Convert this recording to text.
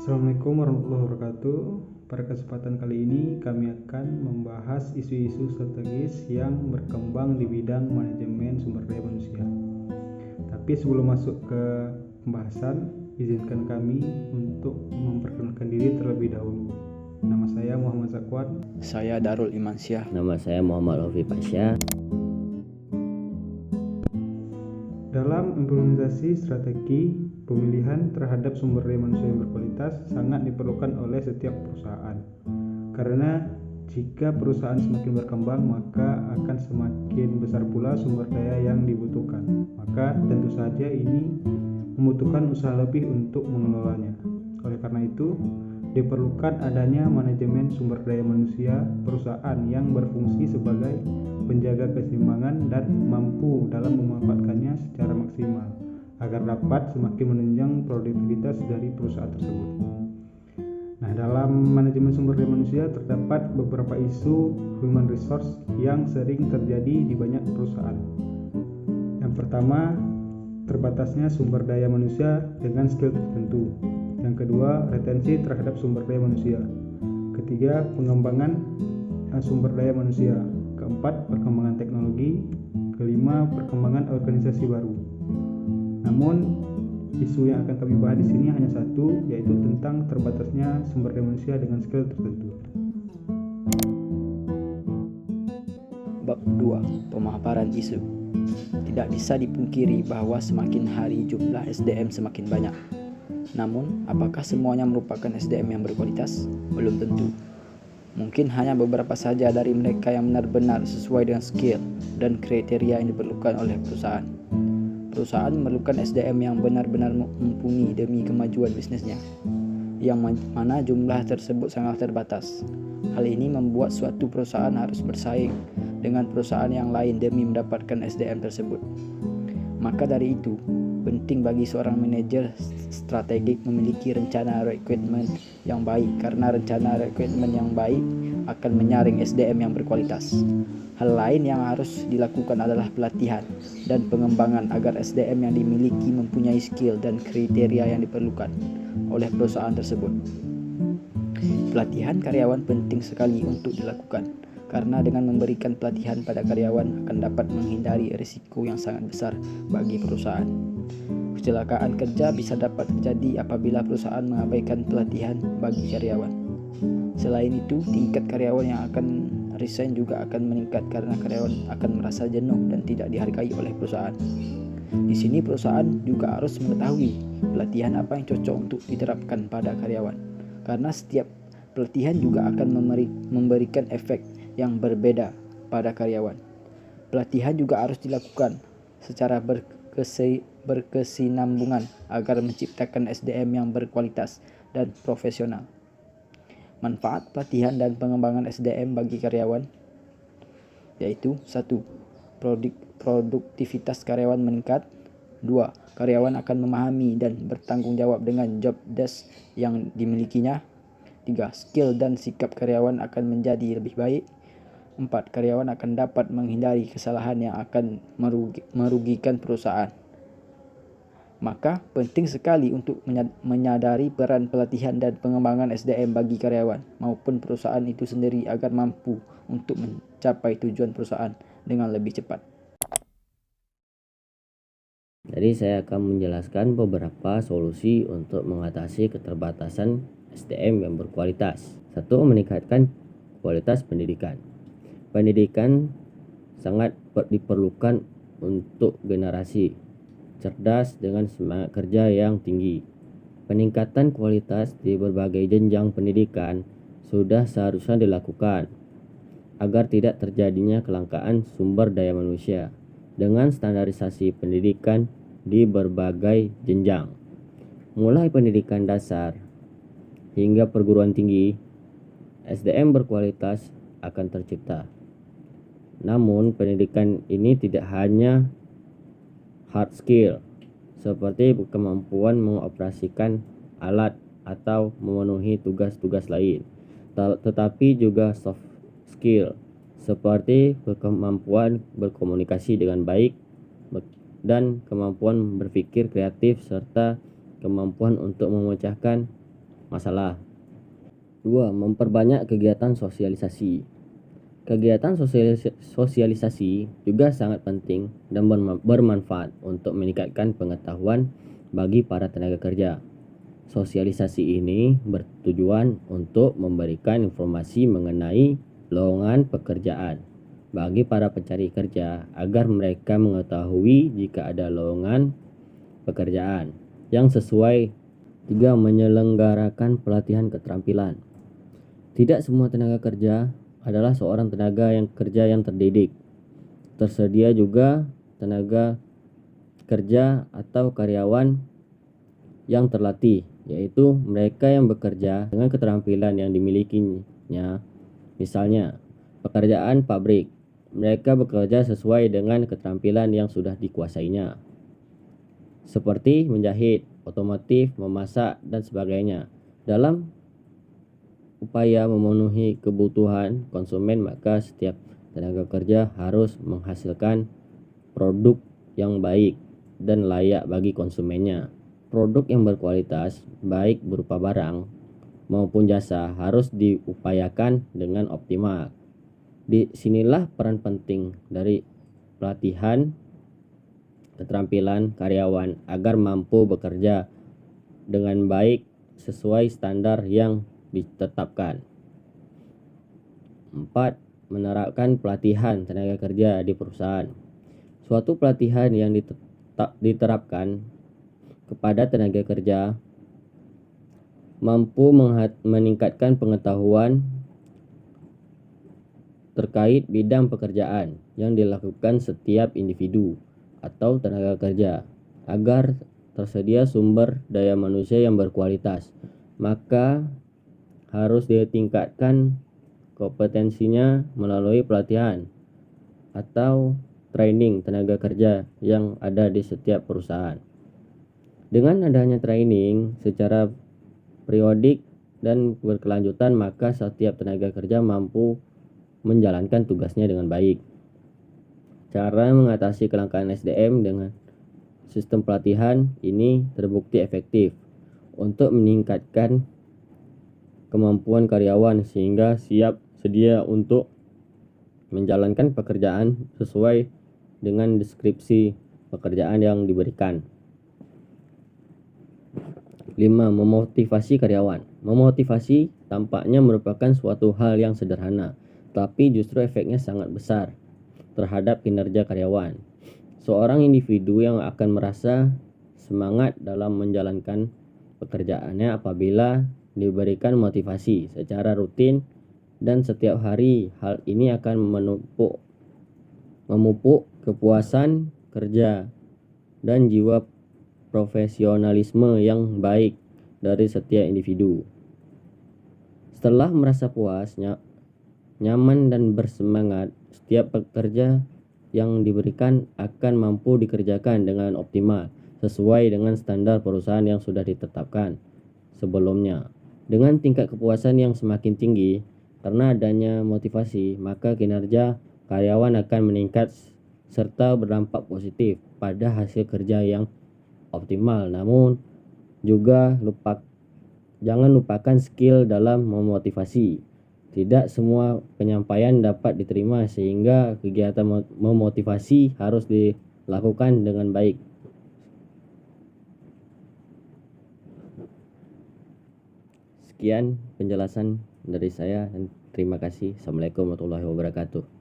Assalamualaikum warahmatullahi wabarakatuh. Pada kesempatan kali ini kami akan membahas isu-isu strategis yang berkembang di bidang manajemen sumber daya manusia. Tapi sebelum masuk ke pembahasan, izinkan kami untuk memperkenalkan diri terlebih dahulu. Nama saya Muhammad Zakwan. Saya Darul Imansyah. Nama saya Muhammad Lofi Pasha. Dalam implementasi strategi, pemilihan terhadap sumber daya manusia yang berkualitas sangat diperlukan oleh setiap perusahaan. Karena jika perusahaan semakin berkembang, maka akan semakin besar pula sumber daya yang dibutuhkan. Maka tentu saja ini membutuhkan usaha lebih untuk mengelolanya. Oleh karena itu, diperlukan adanya manajemen sumber daya manusia perusahaan yang berfungsi sebagai penjaga keseimbangan dan mampu dalam memanfaatkannya secara maksimal agar dapat semakin menunjang produktivitas dari perusahaan tersebut. Nah, dalam manajemen sumber daya manusia terdapat beberapa isu human resource yang sering terjadi di banyak perusahaan. Yang pertama, terbatasnya sumber daya manusia dengan skill tertentu. Yang kedua, retensi terhadap sumber daya manusia. Ketiga, pengembangan sumber daya manusia. Keempat, perkembangan teknologi. Kelima, perkembangan organisasi baru. Namun, isu yang akan kami bahas di sini hanya satu, yaitu tentang terbatasnya sumber daya manusia dengan skill tertentu. Bab 2. Pemaparan isu. Tidak bisa dipungkiri bahwa semakin hari jumlah SDM semakin banyak. Namun, apakah semuanya merupakan SDM yang berkualitas? Belum tentu. Mungkin hanya beberapa saja dari mereka yang benar-benar sesuai dengan skill dan kriteria yang diperlukan oleh perusahaan. Perusahaan memerlukan SDM yang benar-benar mumpuni demi kemajuan bisnisnya, yang mana jumlah tersebut sangat terbatas. Hal ini membuat suatu perusahaan harus bersaing dengan perusahaan yang lain demi mendapatkan SDM tersebut. Maka dari itu, penting bagi seorang manajer strategik memiliki rencana rekrutmen yang baik, karena rencana rekrutmen yang baik akan menyaring SDM yang berkualitas. Hal lain yang harus dilakukan adalah pelatihan dan pengembangan agar SDM yang dimiliki mempunyai skill dan kriteria yang diperlukan oleh perusahaan tersebut. Pelatihan karyawan penting sekali untuk dilakukan, karena dengan memberikan pelatihan pada karyawan akan dapat menghindari risiko yang sangat besar bagi perusahaan. Kecelakaan kerja bisa dapat terjadi apabila perusahaan mengabaikan pelatihan bagi karyawan. Selain itu, tingkat karyawan yang akan resign juga akan meningkat karena karyawan akan merasa jenuh dan tidak dihargai oleh perusahaan. Di sini perusahaan juga harus mengetahui pelatihan apa yang cocok untuk diterapkan pada karyawan, karena setiap pelatihan juga akan memberikan efek yang berbeda pada karyawan. Pelatihan juga harus dilakukan secara berkesinambungan agar menciptakan SDM yang berkualitas dan profesional. Manfaat pelatihan dan pengembangan SDM bagi karyawan yaitu 1. Produktivitas karyawan meningkat. 2. Karyawan akan memahami dan bertanggung jawab dengan job desk yang dimilikinya. 3. Skill dan sikap karyawan akan menjadi lebih baik. 4. Karyawan akan dapat menghindari kesalahan yang akan merugikan perusahaan. Maka penting sekali untuk menyadari peran pelatihan dan pengembangan SDM bagi karyawan maupun perusahaan itu sendiri agar mampu untuk mencapai tujuan perusahaan dengan lebih cepat. Jadi saya akan menjelaskan beberapa solusi untuk mengatasi keterbatasan SDM yang berkualitas. 1. Meningkatkan kualitas pendidikan. Pendidikan sangat diperlukan untuk generasi cerdas dengan semangat kerja yang tinggi. Peningkatan kualitas di berbagai jenjang pendidikan sudah seharusnya dilakukan agar tidak terjadinya kelangkaan sumber daya manusia dengan standarisasi pendidikan di berbagai jenjang, mulai pendidikan dasar hingga perguruan tinggi. SDM berkualitas akan tercipta. Namun pendidikan ini tidak hanya hard skill seperti kemampuan mengoperasikan alat atau memenuhi tugas-tugas lain, tetapi juga soft skill seperti kemampuan berkomunikasi dengan baik dan kemampuan berpikir kreatif serta kemampuan untuk memecahkan masalah. 2. Memperbanyak kegiatan sosialisasi. Kegiatan sosialisasi juga sangat penting dan bermanfaat untuk meningkatkan pengetahuan bagi para tenaga kerja. Sosialisasi ini bertujuan untuk memberikan informasi mengenai lowongan pekerjaan bagi para pencari kerja agar mereka mengetahui jika ada lowongan pekerjaan yang sesuai. 3. Menyelenggarakan pelatihan keterampilan. Tidak semua tenaga kerja adalah seorang tenaga kerja yang terdidik. Tersedia juga tenaga kerja atau karyawan yang terlatih, yaitu mereka yang bekerja dengan keterampilan yang dimilikinya. Misalnya, pekerjaan pabrik, mereka bekerja sesuai dengan keterampilan yang sudah dikuasainya, seperti menjahit, otomotif, memasak, dan sebagainya. Dalam upaya memenuhi kebutuhan konsumen, maka setiap tenaga kerja harus menghasilkan produk yang baik dan layak bagi konsumennya. Produk yang berkualitas, baik berupa barang maupun jasa, harus diupayakan dengan optimal. Di sinilah peran penting dari pelatihan keterampilan karyawan agar mampu bekerja dengan baik sesuai standar yang ditetapkan. 4. Menerapkan pelatihan tenaga kerja di perusahaan. Suatu pelatihan yang diterapkan kepada tenaga kerja mampu meningkatkan pengetahuan terkait bidang pekerjaan yang dilakukan setiap individu atau tenaga kerja agar tersedia sumber daya manusia yang berkualitas. Maka harus ditingkatkan kompetensinya melalui pelatihan atau training tenaga kerja yang ada di setiap perusahaan. Dengan adanya training secara periodik dan berkelanjutan, maka setiap tenaga kerja mampu menjalankan tugasnya dengan baik. Cara mengatasi kelangkaan SDM dengan sistem pelatihan ini terbukti efektif untuk meningkatkan kemampuan karyawan sehingga siap sedia untuk menjalankan pekerjaan sesuai dengan deskripsi pekerjaan yang diberikan. 5. Memotivasi karyawan. Memotivasi tampaknya merupakan suatu hal yang sederhana, tapi justru efeknya sangat besar terhadap kinerja karyawan. Seorang individu yang akan merasa semangat dalam menjalankan pekerjaannya apabila diberikan motivasi secara rutin dan setiap hari. Hal ini akan memupuk kepuasan kerja dan jiwa profesionalisme yang baik dari setiap individu. Setelah merasa puas, nyaman dan bersemangat, setiap pekerja yang diberikan akan mampu dikerjakan dengan optimal sesuai dengan standar perusahaan yang sudah ditetapkan sebelumnya. Dengan tingkat kepuasan yang semakin tinggi karena adanya motivasi, maka kinerja karyawan akan meningkat serta berdampak positif pada hasil kerja yang optimal. Namun juga jangan lupakan skill dalam memotivasi. Tidak semua penyampaian dapat diterima sehingga kegiatan memotivasi harus dilakukan dengan baik. Sekian penjelasan dari saya dan terima kasih. Assalamualaikum warahmatullahi wabarakatuh.